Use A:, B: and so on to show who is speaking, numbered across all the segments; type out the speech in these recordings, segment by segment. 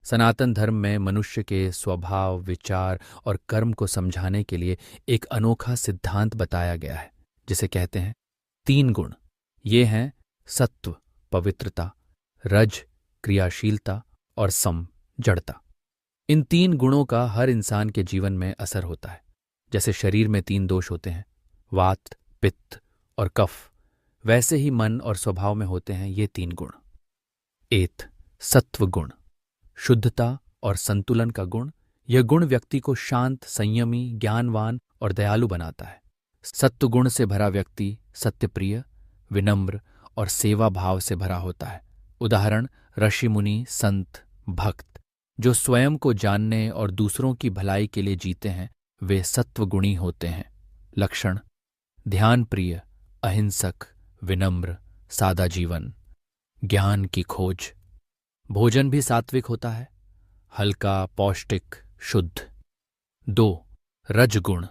A: सनातन धर्म में मनुष्य के स्वभाव, विचार और कर्म को समझाने के लिए एक अनोखा सिद्धांत बताया गया है, जिसे कहते हैं तीन गुण। ये हैं सत्व, पवित्रता; रज, क्रियाशीलता; और सम, जड़ता। इन तीन गुणों का हर इंसान के जीवन में असर होता है। जैसे शरीर में तीन दोष होते हैं, वात, पित्त और कफ, वैसे ही मन और स्वभाव में होते हैं ये तीन गुण। एत, सत्व गुण, शुद्धता और संतुलन का गुण। यह गुण व्यक्ति को शांत, संयमी, ज्ञानवान और दयालु बनाता है। सत्व गुण से भरा व्यक्ति सत्यप्रिय, विनम्र और सेवा भाव से भरा होता है। उदाहरण ऋषि, मुनि, संत, भक्त जो स्वयं को जानने और दूसरों की भलाई के लिए जीते हैं, वे सत्वगुणी होते हैं। लक्षण ध्यान प्रिय, अहिंसक, विनम्र, सादा जीवन, ज्ञान की खोज। भोजन भी सात्विक होता है, हल्का, पौष्टिक, शुद्ध। 2. रजगुण,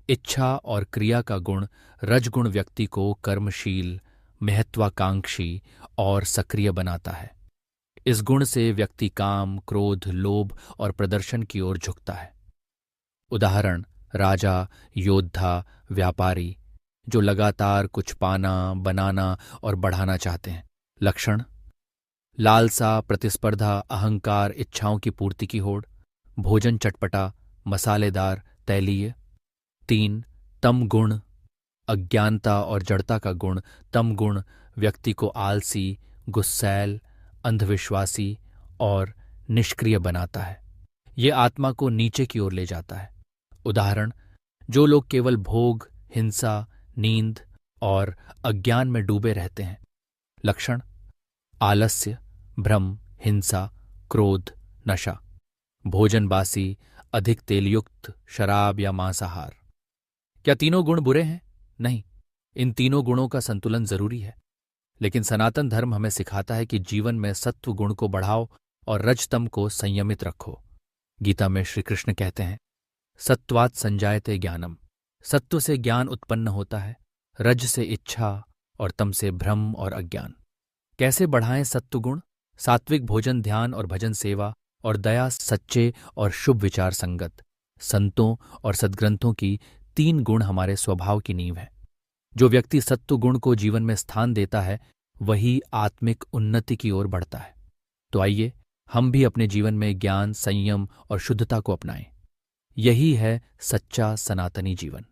A: इच्छा और क्रिया का गुण। रजगुण व्यक्ति को कर्मशील, महत्वाकांक्षी और सक्रिय बनाता है। इस गुण से व्यक्ति काम, क्रोध, लोभ और प्रदर्शन की ओर झुकता है। उदाहरण राजा, योद्धा, व्यापारी जो लगातार कुछ पाना, बनाना और बढ़ाना चाहते हैं। लक्षण लालसा, प्रतिस्पर्धा, अहंकार, इच्छाओं की पूर्ति की होड़। भोजन चटपटा, मसालेदार, तैलीय। 3. तम गुण, अज्ञानता और जड़ता का गुण। तम गुण व्यक्ति को आलसी, गुस्सैल, अंधविश्वासी और निष्क्रिय बनाता है। ये आत्मा को नीचे की ओर ले जाता है। उदाहरण जो लोग केवल भोग, हिंसा, नींद और अज्ञान में डूबे रहते हैं। लक्षण आलस्य, भ्रम, हिंसा, क्रोध, नशा। भोजन बासी, अधिक तेलयुक्त, शराब या मांसाहार। क्या तीनों गुण बुरे हैं? नहीं, इन तीनों गुणों का संतुलन जरूरी है। लेकिन सनातन धर्म हमें सिखाता है कि जीवन में सत्व गुण को बढ़ाओ और रजतम को संयमित रखो। गीता में श्री कृष्ण कहते हैं, सत्वात् संजायते ज्ञानम। सत्व से ज्ञान उत्पन्न होता है, रज से इच्छा और तम से भ्रम और अज्ञान। कैसे बढ़ाएं सत्व गुण? सात्विक भोजन, ध्यान और भजन सेवा और दया, सच्चे और शुभ विचार संगत। संतों और सद्ग्रंथों की तीन गुण हमारे स्वभाव की नींव है। जो व्यक्ति सत्व गुण को जीवन में स्थान देता है, वही आत्मिक उन्नति की ओर बढ़ता है। तो आइए हम भी अपने जीवन में ज्ञान, संयम और शुद्धता को अपनाएं। यही है सच्चा सनातनी जीवन।